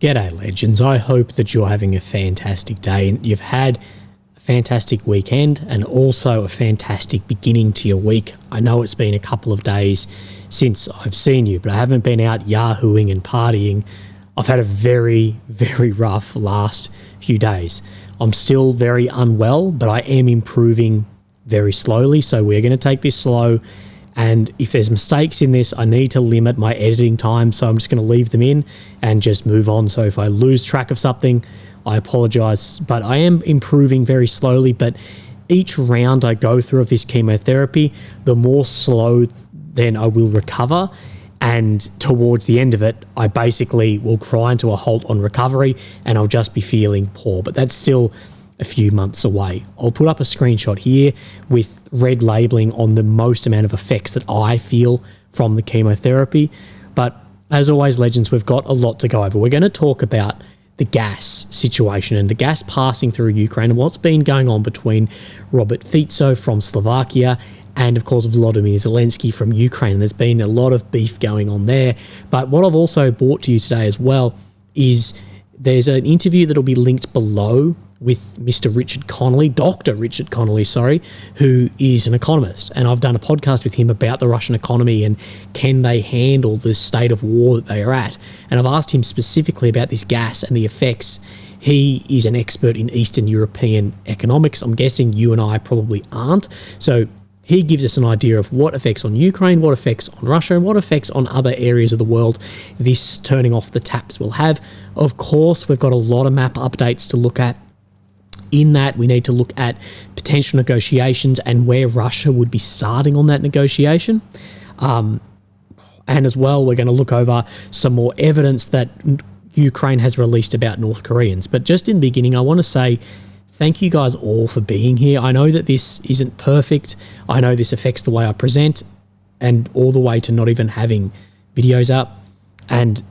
G'day legends, I hope that you're having a fantastic day and you've had a fantastic weekend and also a fantastic beginning to your week. I know it's been a couple of days since I've seen you, but I haven't been out yahooing and partying. I've had a very, very rough last few days. I'm still very unwell, but I am improving very slowly, so we're going to take this slow. And if there's mistakes in this, I need to limit my editing time, so I'm just going to leave them in and just move on. So if I lose track of something, I apologize, but I am improving very slowly. But each round I go through of this chemotherapy, the more slow then I will recover. And towards the end of it, I basically will grind to a halt on recovery and I'll just be feeling poor. But that's still a few months away. I'll put up a screenshot here with red labeling on the most amount of effects that I feel from the chemotherapy. But as always, legends, we've got a lot to go over. We're going to talk about the gas situation and the gas passing through Ukraine and what's been going on between Robert Fico from Slovakia and, of course, Volodymyr Zelensky from Ukraine. There's been a lot of beef going on there. But what I've also brought to you today as well is there's an interview that'll be linked below with Mr. Richard Connolly, Dr. Richard Connolly, who is an economist. And I've done a podcast with him about the Russian economy and can they handle the state of war that they are at. And I've asked him specifically about this gas and the effects. He is an expert in Eastern European economics. I'm guessing you and I probably aren't. So he gives us an idea of what effects on Ukraine, what effects on Russia, and what effects on other areas of the world this turning off the taps will have. Of course, we've got a lot of map updates to look at. In that, we need to look at potential negotiations and where Russia would be starting on that negotiation. And as well, we're going to look over some more evidence that Ukraine has released about North Koreans. But just in the beginning, I want to say thank you guys all for being here. I know that this isn't perfect. I know this affects the way I present and all the way to not even having videos up. And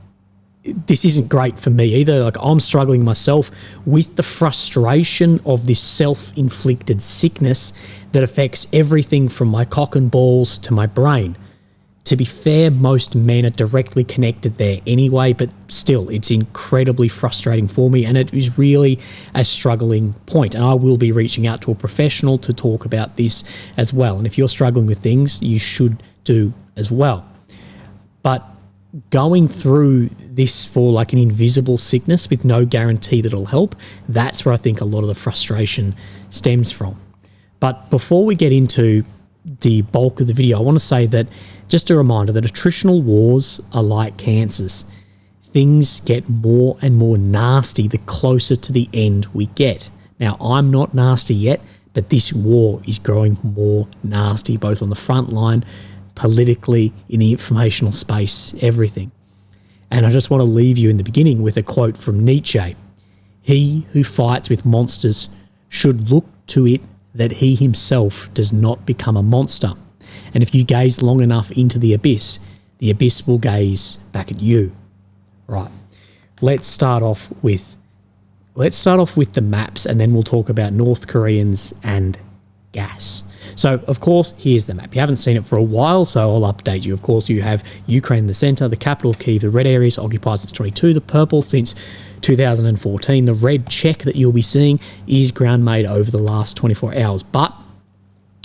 this isn't great for me either. Like, I'm struggling myself with the frustration of this self-inflicted sickness that affects everything from my cock and balls to my brain. To be fair, most men are directly connected there anyway, but still, it's incredibly frustrating for me and it is really a struggling point. And I will be reaching out to a professional to talk about this as well. And if you're struggling with things, you should do as well. But going through this for like an invisible sickness with no guarantee that it'll help, that's where I think a lot of the frustration stems from. But before we get into the bulk of the video, I want to say that just a reminder that attritional wars are like cancers. Things get more and more nasty the closer to the end we get. Now, I'm not nasty yet, but this war is growing more nasty, both on the front line, politically, in the informational space, everything. And I just want to leave you in the beginning with a quote from Nietzsche. He who fights with monsters should look to it that he himself does not become a monster. And if you gaze long enough into the abyss will gaze back at you. Right. Let's start off with the maps and then we'll talk about North Koreans and gas. So, of course, here's the map. You haven't seen it for a while, so I'll update you. Of course, you have Ukraine in the center, the capital of Kyiv, the red areas occupied since 22, the purple since 2014. The red check that you'll be seeing is ground made over the last 24 hours, but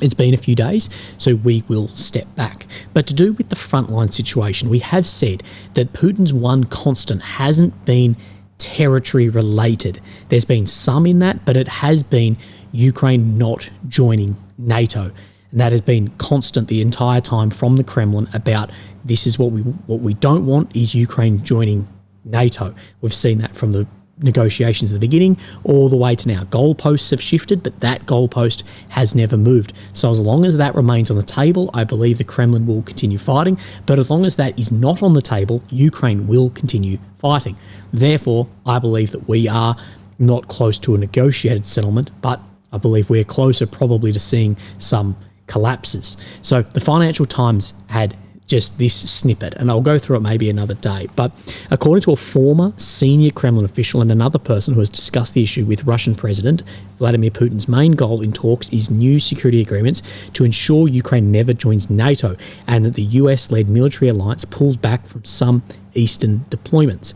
it's been a few days, so we will step back. But to do with the frontline situation, we have said that Putin's one constant hasn't been territory related. There's been some in that, but it has been Ukraine not joining NATO. And that has been constant the entire time from the Kremlin about this is what we don't want is Ukraine joining NATO. We've seen that from the negotiations at the beginning all the way to now. Goalposts have shifted, but that goalpost has never moved. So as long as that remains on the table, I believe the Kremlin will continue fighting. But as long as that is not on the table, Ukraine will continue fighting. Therefore, I believe that we are not close to a negotiated settlement, but I believe we're closer probably to seeing some collapses. So the Financial Times had just this snippet, and I'll go through it maybe another day. But according to a former senior Kremlin official and another person who has discussed the issue with Russian President Vladimir Putin's main goal in talks is new security agreements to ensure Ukraine never joins NATO and that the US-led military alliance pulls back from some eastern deployments.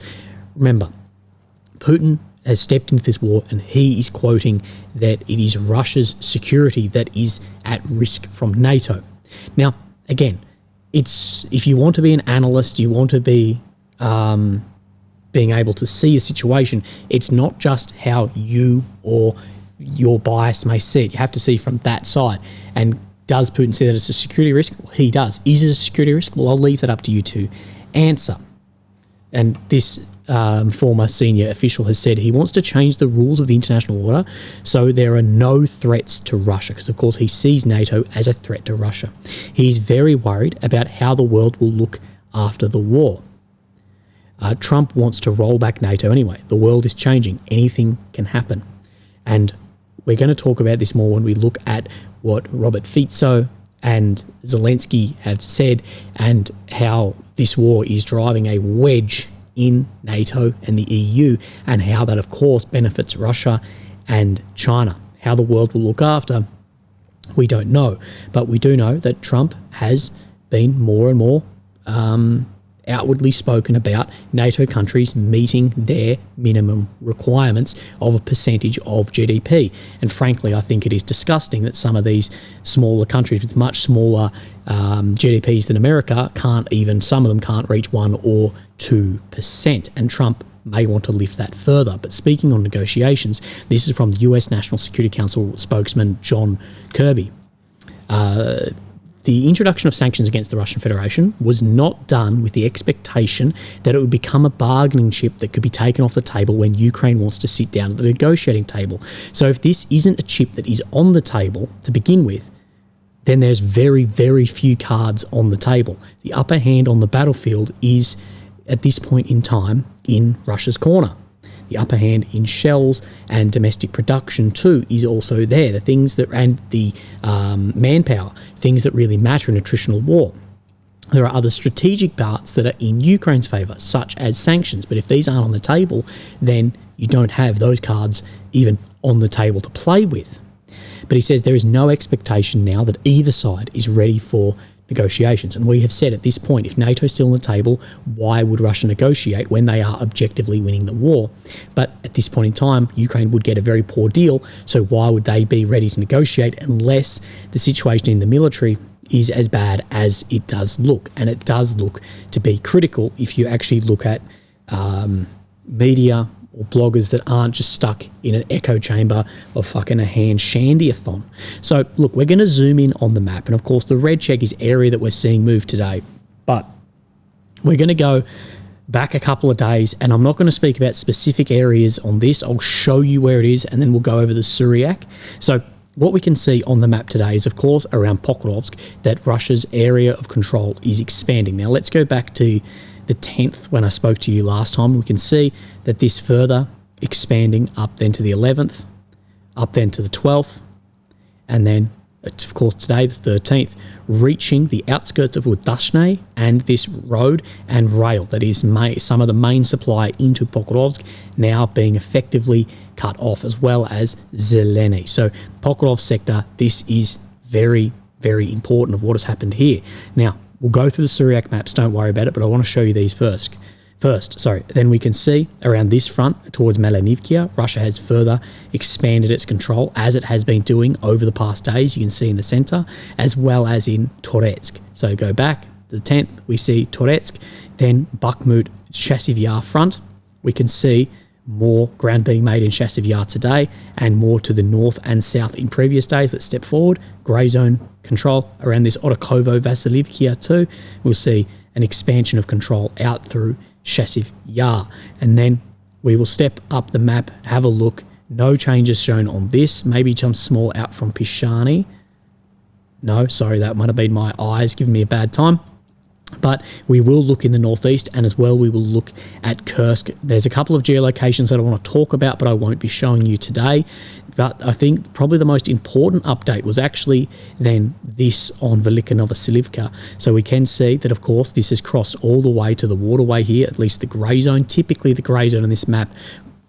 Remember, Putin has stepped into this war, and he is quoting that it is Russia's security that is at risk from NATO. Now, again, it's if you want to be an analyst, you want to be being able to see a situation, it's not just how you or your bias may see it. You have to see from that side. And does Putin see that it's a security risk? Well, he does. Is it a security risk? Well, I'll leave that up to you to answer. And this former senior official has said he wants to change the rules of the international order so there are no threats to Russia, because, of course, he sees NATO as a threat to Russia. He's very worried about how the world will look after the war. Trump wants to roll back NATO anyway. The world is changing. Anything can happen. And we're going to talk about this more when we look at what Robert Fico and Zelensky have said and how this war is driving a wedge in NATO and the EU, and how that, of course, benefits Russia and China. How the world will look after, we don't know. But we do know that Trump has been more and more outwardly spoken about NATO countries meeting their minimum requirements of a percentage of GDP. And frankly, I think it is disgusting that some of these smaller countries with much smaller GDPs than America some of them can't reach 1 or 2%. And Trump may want to lift that further. But speaking on negotiations, this is from the US National Security Council spokesman John Kirby. The introduction of sanctions against the Russian Federation was not done with the expectation that it would become a bargaining chip that could be taken off the table when Ukraine wants to sit down at the negotiating table. So if this isn't a chip that is on the table to begin with, then there's very, very few cards on the table. The upper hand on the battlefield is, at this point in time, in Russia's corner. The upper hand in shells and domestic production too is also there. The things that, and the manpower, things that really matter in attritional war. There are other strategic parts that are in Ukraine's favour, such as sanctions. But if these aren't on the table, then you don't have those cards even on the table to play with. But he says there is no expectation now that either side is ready for negotiations. And we have said at this point, if NATO's still on the table, why would Russia negotiate when they are objectively winning the war? But at this point in time, Ukraine would get a very poor deal, so why would they be ready to negotiate unless the situation in the military is as bad as it does look? And it does look to be critical if you actually look at media or bloggers that aren't just stuck in an echo chamber of fucking a hand shandy-a-thon. So, look, we're going to zoom in on the map. And, of course, the red check is area that we're seeing move today. But we're going to go back a couple of days, and I'm not going to speak about specific areas on this. I'll show you where it is, and then we'll go over the Syriac. So what we can see on the map today is, of course, around Pokrovsk, that Russia's area of control is expanding. Now, let's go back to the 10th when I spoke to you last time. We can see that this further expanding up then to the 11th, up then to the 12th, and then, of course, today, the 13th, reaching the outskirts of Udashne and this road and rail that is some of the main supply into Pokrovsk now being effectively cut off, as well as Zeleny. So Pokrovsk sector, this is very, very important of what has happened here. Now, we'll go through the Syriac maps, don't worry about it, but I want to show you these first. Then we can see around this front towards Melanivkia, Russia has further expanded its control, as it has been doing over the past days. You can see in the centre, as well as in Toretsk. So go back to the 10th, we see Toretsk, then Bakhmut, Chasiv Yar front. We can see more ground being made in Chasiv Yar today, and more to the north and south in previous days. Let's step forward. Grey zone control around this Otokovo, Vasilivkia too. We'll see an expansion of control out through Chasiv Yar. And then we will step up the map, have a look. No changes shown on this. Maybe some small out from Pishani. No, sorry, that might have been my eyes giving me a bad time. But we will look in the northeast, and as well we will look at Kursk. There's a couple of geolocations that I want to talk about, but I won't be showing you today. But I think probably the most important update was actually then this on Velika Novosilivka. So we can see that, of course, this has crossed all the way to the waterway here, at least the grey zone. Typically the grey zone on this map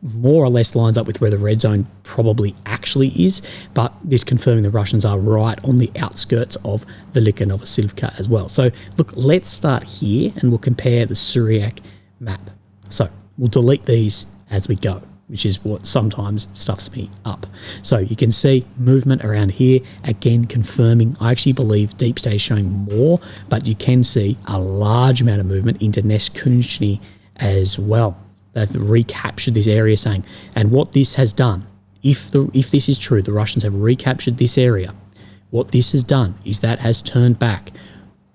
more or less lines up with where the red zone probably actually is, but this confirming the Russians are right on the outskirts of Velika Novosilivka as well. So look, let's start here and we'll compare the Syriac map. So we'll delete these as we go, which is what sometimes stuffs me up. So you can see movement around here, again confirming, I actually believe Deep State is showing more, but you can see a large amount of movement into Neskunchny as well. They've recaptured this area, saying, and what this has done, if this is true, the Russians have recaptured this area, what this has done is that has turned back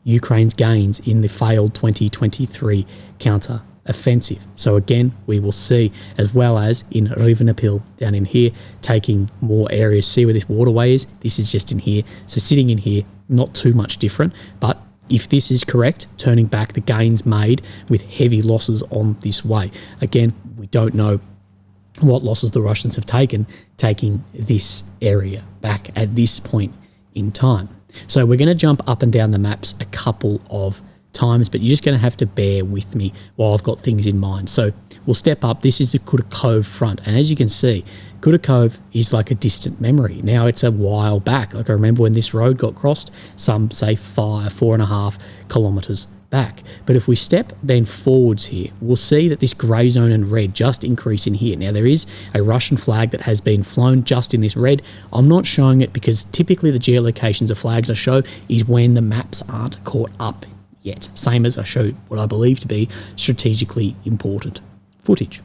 Ukraine's gains in the failed 2023 counter-offensive. So again, we will see, as well as in Rivnepil down in here, taking more areas. See where this waterway is? This is just in here. So sitting in here, not too much different, but if this is correct, turning back the gains made with heavy losses on this way. Again, we don't know what losses the Russians have taken, taking this area back at this point in time. So we're going to jump up and down the maps a couple of times, but you're just going to have to bear with me while I've got things in mind. So we'll step up. This is the Kurakhove front. And as you can see, Kurakhove is like a distant memory. Now it's a while back. Like I remember when this road got crossed, some say 4.5 kilometers back. But if we step then forwards here, we'll see that this grey zone and red just increase in here. Now there is a Russian flag that has been flown just in this red. I'm not showing it because typically the geolocations of flags I show is when the maps aren't caught up yet. Same as I show what I believe to be strategically important footage.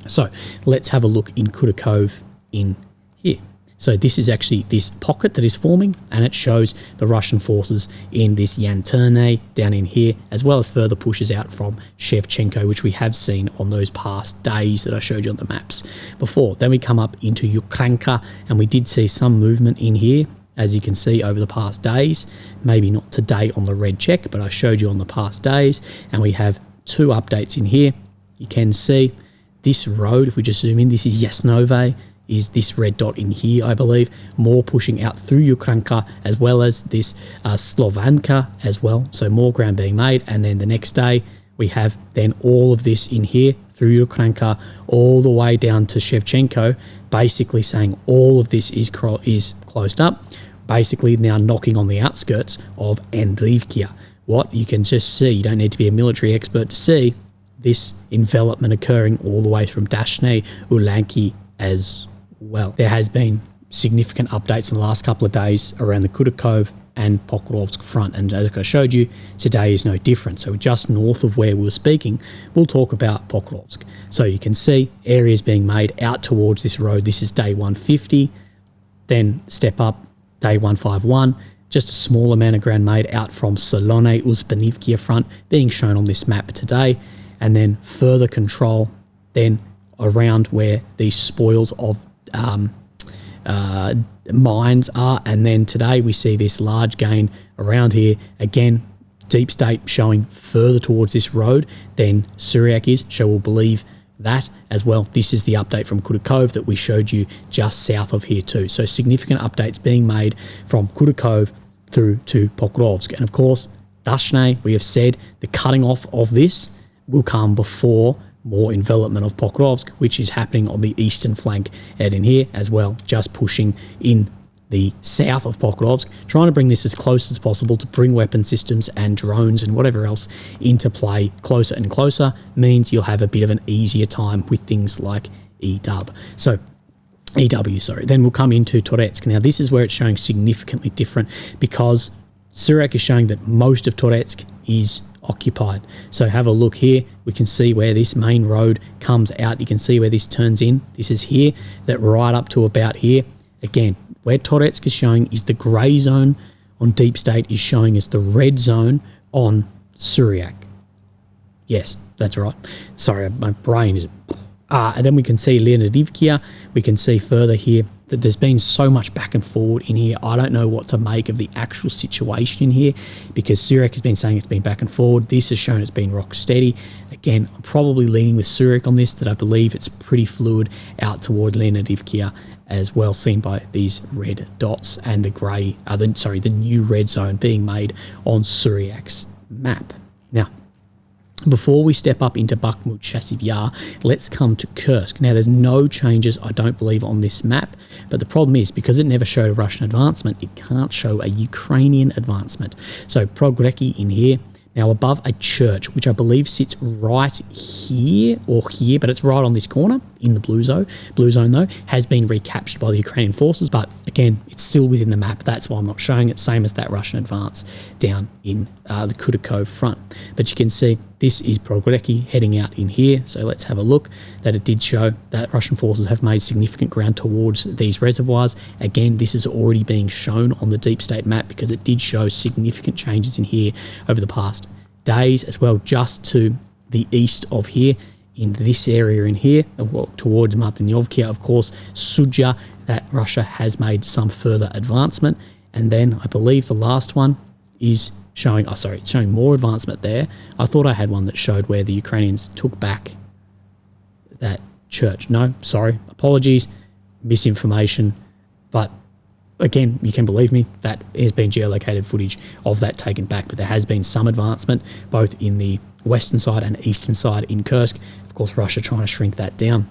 So let's have a look in Kurakhove in here. So this is actually this pocket that is forming, and it shows the Russian forces in this Yanterne down in here, as well as further pushes out from Shevchenko, which we have seen on those past days that I showed you on the maps before. Then we come up into Ukranka, and we did see some movement in here, as you can see over the past days. Maybe not today on the red check, but I showed you on the past days. And we have two updates in here. You can see this road, if we just zoom in, this is Yasnove, is this red dot in here, I believe, more pushing out through Ukranka, as well as this Slovanka as well. So more ground being made. And then the next day, we have then all of this in here through Ukranka, all the way down to Shevchenko, basically saying all of this is closed up, basically now knocking on the outskirts of Andriivka. What you can just see, you don't need to be a military expert to see this envelopment occurring all the way from Dashne, Ulanki as well. There has been significant updates in the last couple of days around the Kurakhove and Pokrovsk front, and as I showed you, today is no different. So just north of where we were speaking, we'll talk about Pokrovsk. So you can see areas being made out towards this road. This is day 150, then step up day 151, just a small amount of ground made out from Solone Uzbenivkia front being shown on this map today, and then further control then around where these spoils of mines are. And then today we see this large gain around here. Again, Deep State showing further towards this road than Syriac is, so we'll believe that as well. This is the update from Kurakhove that we showed you just south of here too. So significant updates being made from Kurakhove through to Pokrovsk. And of course, Dashne, we have said the cutting off of this will come before more envelopment of Pokrovsk, which is happening on the eastern flank out in here as well, just pushing in the south of Pokrovsk, trying to bring this as close as possible to bring weapon systems and drones and whatever else into play closer and closer, means you'll have a bit of an easier time with things like EW. Then we'll come into Toretsk. Now this is where it's showing significantly different, because Syriac is showing that most of Toretsk is occupied. So have a look here. We can see where this main road comes out. You can see where this turns in. This is here, that right up to about here. Again, where Toretsk is showing is the grey zone on Deep State is showing as the red zone on Syriac. Yes, that's right. Sorry, my brain is... and then we can see Leonidivkia. We can see further here that there's been so much back and forward in here. I don't know what to make of the actual situation in here, because Syriac has been saying it's been back and forward. This has shown it's been rock steady. Again, I'm probably leaning with Syriac on this, that I believe it's pretty fluid out toward Leonidivkia as well, seen by these red dots and the grey, the new red zone being made on Syriac's map. Now, before we step up into Bakhmut, Chasiv Yar, let's come to Kursk. Now, there's no changes, I don't believe, on this map, but the problem is, because it never showed a Russian advancement, it can't show a Ukrainian advancement. So Progreki in here. now above a church, which I believe sits right here or here, but it's right on this corner in the blue zone. Blue zone, though, has been recaptured by the Ukrainian forces, but again, it's still within the map. That's why I'm not showing it, same as that Russian advance down in the Kurakhove front. But you can see this is Pokrovsk heading out in here. So let's have a look that it did show that Russian forces have made significant ground towards these reservoirs. Again, this is already being shown on the deep state map because it did show significant changes in here over the past days as well, just to the east of here in this area in here, towards Martinyovka, of course, Sudzha, that Russia has made some further advancement. And then I believe the last one is showing, it's showing more advancement there. I thought I had one that showed where the Ukrainians took back that church. No, sorry, apologies, misinformation. But again, you can believe me, that has been geolocated footage of that taken back, but there has been some advancement both in the western side and eastern side in Kursk. Of course, Russia trying to shrink that down.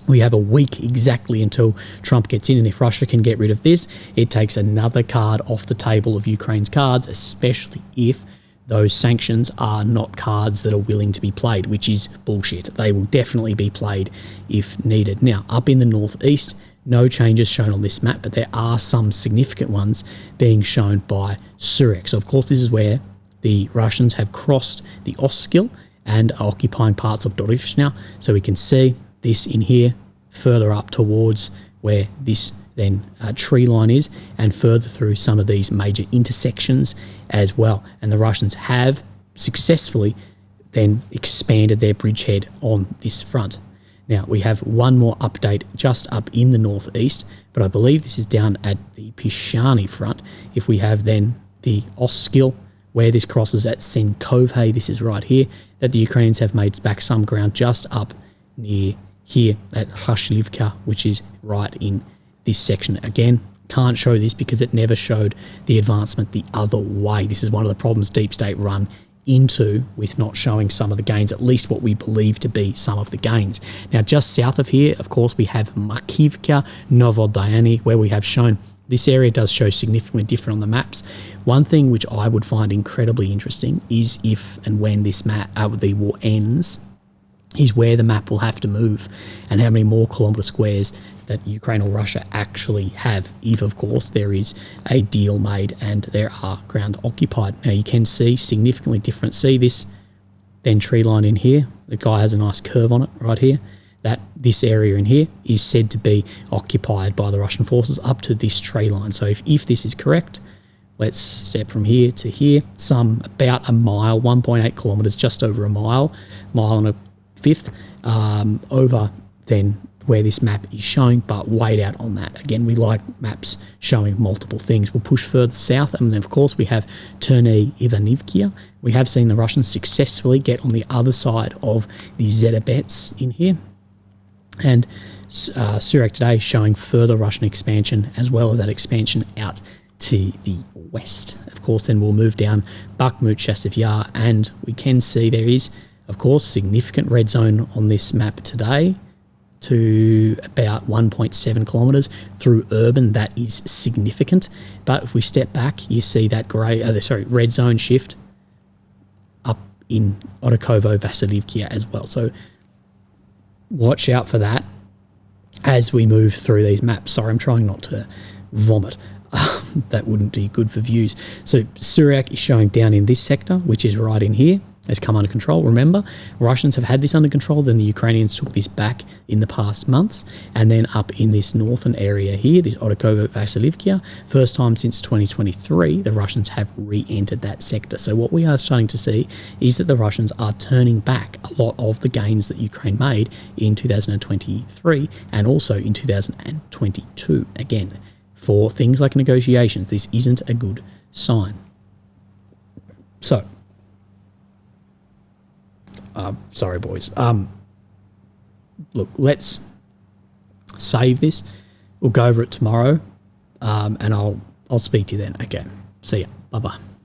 We have a week exactly until Trump gets in, and if Russia can get rid of this, it takes another card off the table of Ukraine's cards, especially if those sanctions are not cards that are willing to be played, which is bullshit. They will definitely be played if needed. Now, up in the northeast, no changes shown on this map, but there are some significant ones being shown by Surak. So, of course, this is where the Russians have crossed the Oskil and are occupying parts of Dorivsh now. So we can see this in here, further up towards where this then tree line is, and further through some of these major intersections as well. And the Russians have successfully then expanded their bridgehead on this front. Now, we have one more update just up in the northeast, but I believe this is down at the Pishani front. If we have then the Oskil, where this crosses at Thankyou, this is right here, that the Ukrainians have made back some ground just up near here at Khashlivka, which is right in this section. Again, can't show this because it never showed the advancement the other way. This is one of the problems Deep State run into with not showing some of the gains, at least what we believe to be some of the gains. Now, just south of here, of course, we have Makivka, Novodayani, where we have shown this area does show significantly different on the maps. One thing which I would find incredibly interesting is if and when this map, the war ends, is where the map will have to move and how many more kilometre squares that Ukraine or Russia actually have, if, of course, there is a deal made and there are ground occupied. Now, you can see significantly different. See this then tree line in here? The guy has a nice curve on it right here. That this area in here is said to be occupied by the Russian forces up to this tree line. So if this is correct, let's step from here to here, some about a mile, 1.8 kilometres, just over a mile and a fifth, over then where this map is showing, but wait out on that. Again, we like maps showing multiple things. We'll push further south, and then of course we have Terney Ivanivkia. We have seen the Russians successfully get on the other side of the Zedabets in here. And Surak today showing further Russian expansion, as well as that expansion out to the west. Of course, then we'll move down Bakhmut, Shastov Yar, and we can see there is, of course, significant red zone on this map today to about 1.7 kilometres through urban. That is significant. But if we step back, you see that red zone shift up in Otokovo, Vasilivkia as well. So watch out for that as we move through these maps. Sorry, I'm trying not to vomit. That wouldn't be good for views. So Surak is showing down in this sector, which is right in here. Has come under control. Remember, Russians have had this under control, then the Ukrainians took this back in the past months, and then up in this northern area here, this Otokovo Vasilivkia, first time since 2023, the Russians have re-entered that sector. So what we are starting to see is that the Russians are turning back a lot of the gains that Ukraine made in 2023 and also in 2022. Again, for things like negotiations, this isn't a good sign. So, sorry, boys. Look, let's save this. We'll go over it tomorrow, and I'll speak to you then. Okay, see ya. Bye-bye.